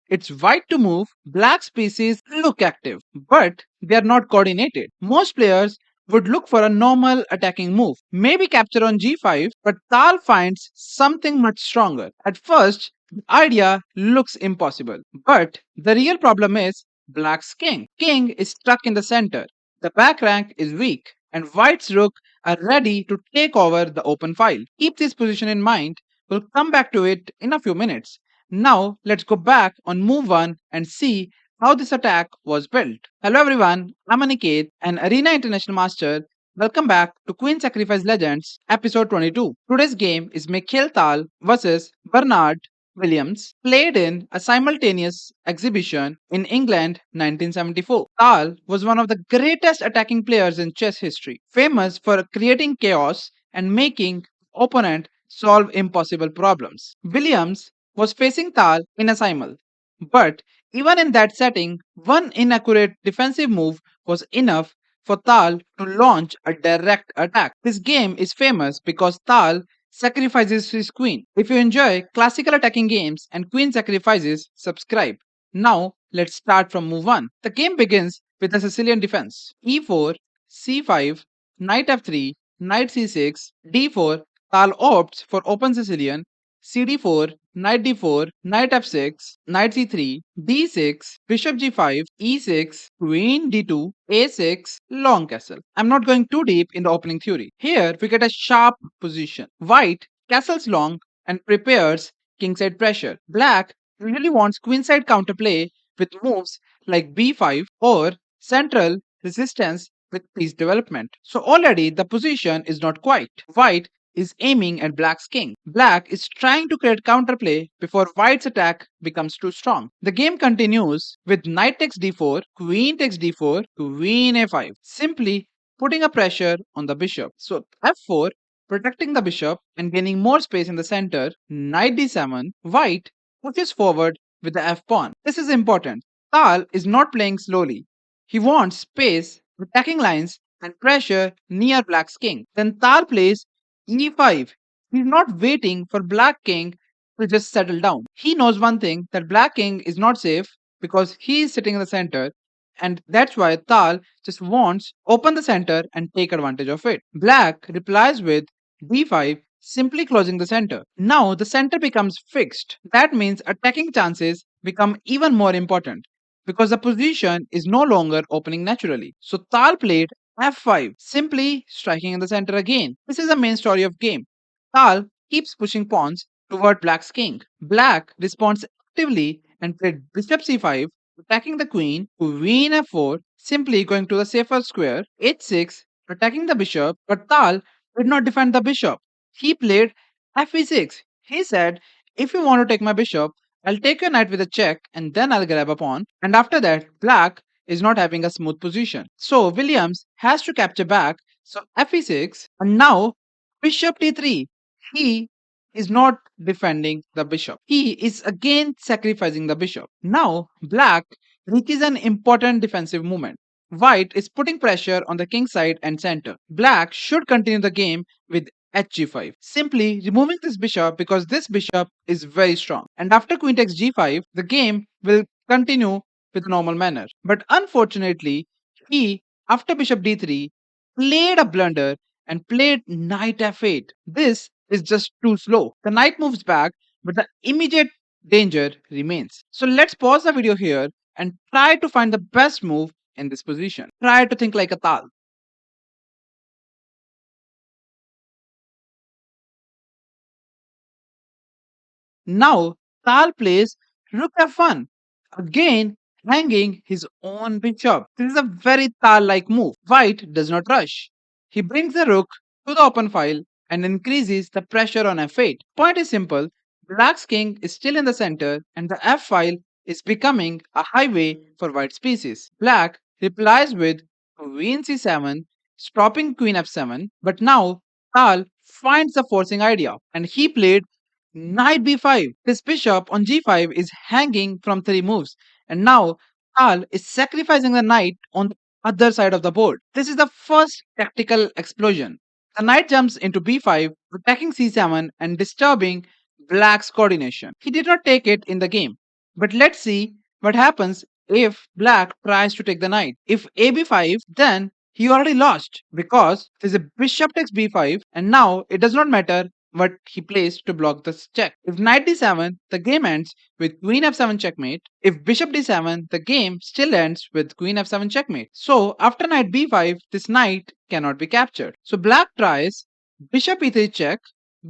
it's white to move, black's pieces look active, but they are not coordinated. Most players would look for a normal attacking move, maybe capture on g5, but Tal finds something much stronger. At first, the idea looks impossible, but the real problem is black's king. King is stuck in the center. The back rank is weak, and white's rook are ready to take over the open file. Keep this position in mind. We'll come back to it in a few minutes. Now, let's go back on move 1 and see how this attack was built. Hello everyone, I'm Aniket, an Arena International Master. Welcome back to Queen Sacrifice Legends, episode 22. Today's game is Mikhail Tal versus Bernard Williams, played in a simultaneous exhibition in England 1974. Tal was one of the greatest attacking players in chess history, famous for creating chaos and making opponent solve impossible problems. Williams was facing Tal in a simul, but even in that setting, one inaccurate defensive move was enough for Tal to launch a direct attack. This game is famous because Tal sacrifices his queen. If you enjoy classical attacking games and queen sacrifices, subscribe. Now, let's start from move 1. The game begins with the Sicilian defense. e4, c5, knight f3, knight c6, d4. Tal opts for open Sicilian, cd4, knight d4, knight f6, knight c3, d6, bishop g5, e6, queen d2, a6, long castle. I'm not going too deep in the opening theory. Here we get a sharp position. White castles long and prepares kingside pressure. Black usually wants queenside counterplay with moves like b5 or central resistance with piece development. So already the position is not quite. White is aiming at black's king. Black is trying to create counterplay before white's attack becomes too strong. The game continues with knight takes d4, queen takes d4, queen a5, simply putting a pressure on the bishop. So f4, protecting the bishop and gaining more space in the center, knight d7, white pushes forward with the f pawn. This is important. Tal is not playing slowly. He wants space, attacking lines, and pressure near black's king. Then Tal plays e5. He's not waiting for black king to just settle down. He knows one thing, that black king is not safe because he is sitting in the center, and that's why Tal just wants open the center and take advantage of it. Black replies with d5, simply closing the center. Now the center becomes fixed. That means attacking chances become even more important because the position is no longer opening naturally. So Tal played f5, simply striking in the center again. This is the main story of game. Tal keeps pushing pawns toward black's king. Black responds actively and played bishop c5, attacking the queen, queen f4, simply going to the safer square, h6, attacking the bishop, but Tal did not defend the bishop. He played fe6. He said, if you want to take my bishop, I'll take your knight with a check and then I'll grab a pawn. And after that, black is not having a smooth position. So Williams has to capture back. So fe6, and now bishop t3. He is not defending the bishop. He is again sacrificing the bishop. Now black reaches an important defensive movement. White is putting pressure on the king side and center. Black should continue the game with hg5, simply removing this bishop because this bishop is very strong. And after queen takes g5, the game will continue with normal manner. But unfortunately, he, after bishop d3, played a blunder and played knight f8. This is just too slow. The knight moves back, but the immediate danger remains. So let's pause the video here and try to find the best move in this position. Try to think like a Tal. Now, Tal plays rook f1, again hanging his own bishop. This is a very Tal-like move. White does not rush. He brings the rook to the open file and increases the pressure on f8. Point is simple. Black's king is still in the center and the f file is becoming a highway for white's pieces. Black replies with queen c7, stopping queen f7, but now Tal finds the forcing idea and he played knight b5. This bishop on g5 is hanging from three moves, and now Tal is sacrificing the knight on the other side of the board. This is the first tactical explosion. The knight jumps into b5, attacking c7 and disturbing black's coordination. He did not take it in the game, But let's see what happens if black tries to take the knight. If a b5, then he already lost because there's a bishop takes b5, and now it does not matter what he plays to block this check. If knight d7, the game ends with queen f7 checkmate. If bishop d7, the game still ends with queen f7 checkmate. So after knight b5, this knight cannot be captured. So black tries bishop e3 check,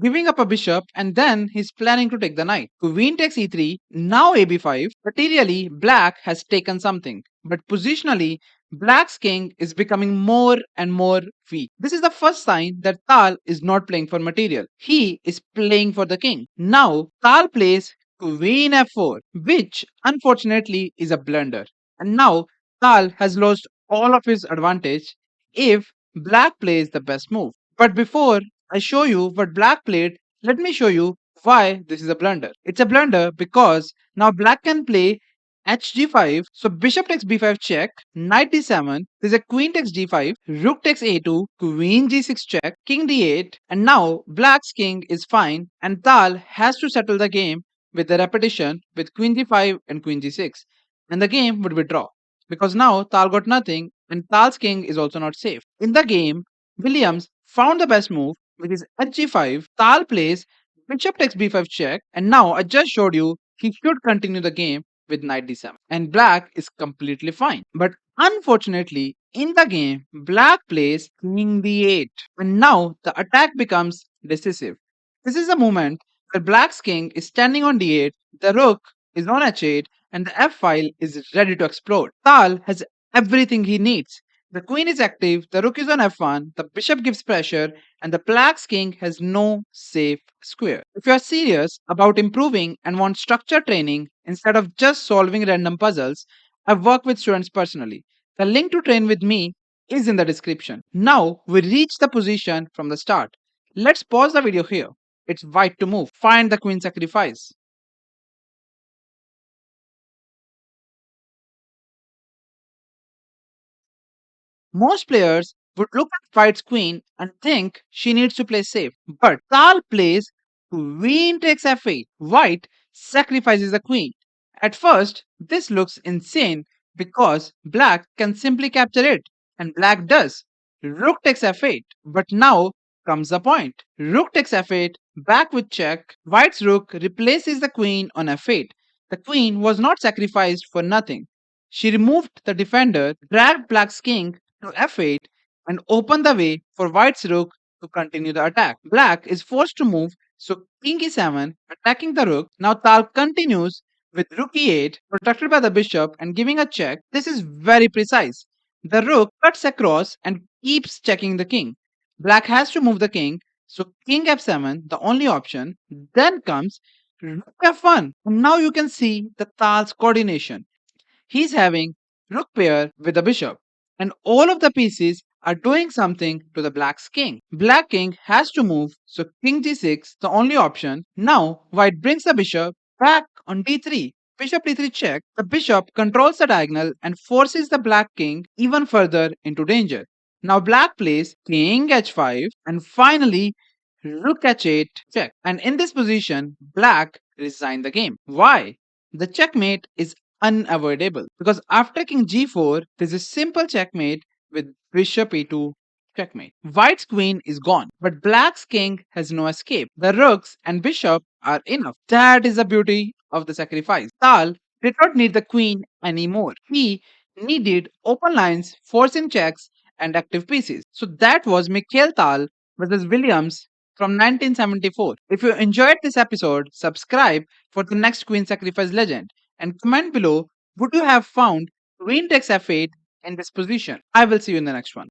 giving up a bishop, and then he's planning to take the knight. Queen takes e3, now a b5. Materially, black has taken something, but positionally, black's king is becoming more and more weak. This is the first sign that Tal is not playing for material. He is playing for the king. Now, Tal plays queen f4, which unfortunately is a blunder. And now, Tal has lost all of his advantage if black plays the best move. But before I show you what black played, let me show you why this is a blunder. It's a blunder because now black can play hg5, so bishop takes b5 check, knight d7, there's a queen takes d5, rook takes a2, queen g6 check, king d8, and now black's king is fine and Tal has to settle the game with the repetition with queen g5 and queen g6, and the game would be draw because now Tal got nothing and Tal's king is also not safe. In the game, Williams found the best move, which is hg5. Tal plays bishop takes b5 check, and now I just showed you he should continue the game with knight d7, and black is completely fine. But unfortunately, in the game, black plays king d8, and now the attack becomes decisive. This is the moment where black's king is standing on d8, the rook is on h8, and the f file is ready to explode. Tal has everything he needs. The queen is active, the rook is on f1, the bishop gives pressure, and the black's king has no safe square. If you are serious about improving and want structure training instead of just solving random puzzles, I've worked with students personally. The link to train with me is in the description. Now we reach the position from the start. Let's pause the video here. It's white to move. Find the queen sacrifice. Most players would look at White's queen and think she needs to play safe. But Tal plays queen takes f8. White sacrifices the queen. At first, this looks insane because black can simply capture it, and black does. Rook takes f8. But now comes the point. Rook takes f8, back with check. White's rook replaces the queen on f8. The queen was not sacrificed for nothing. She removed the defender, dragged black's king to f8, and opened the way for white's rook to continue the attack. Black is forced to move, so king e7, attacking the rook. Now Tal continues with rook e8, protected by the bishop and giving a check. This is very precise. The rook cuts across and keeps checking the king. Black has to move the king, so king f7, the only option. Then comes rook f1. And now you can see the Tal's coordination. He's having rook pair with the bishop, and all of the pieces are doing something to the black's king. Black king has to move, so king g6, the only option. Now white brings the bishop back on d3. Bishop d3 check. The bishop controls the diagonal and forces the black king even further into danger. Now black plays king h5, and finally rook h8 check. And in this position, black resigned the game. Why? The checkmate is unavoidable because after king g4, there's a simple checkmate with bishop e2 checkmate. White's queen is gone, but black's king has no escape. The rooks and bishop are enough. That is the beauty of the sacrifice. Tal did not need the queen anymore. He needed open lines, forcing checks, and active pieces. So that was Mikhail Tal versus Williams from 1974. If you enjoyed this episode, subscribe for the next queen sacrifice legend and comment below, would you have found queen takes f8 in this position? I will see you in the next one.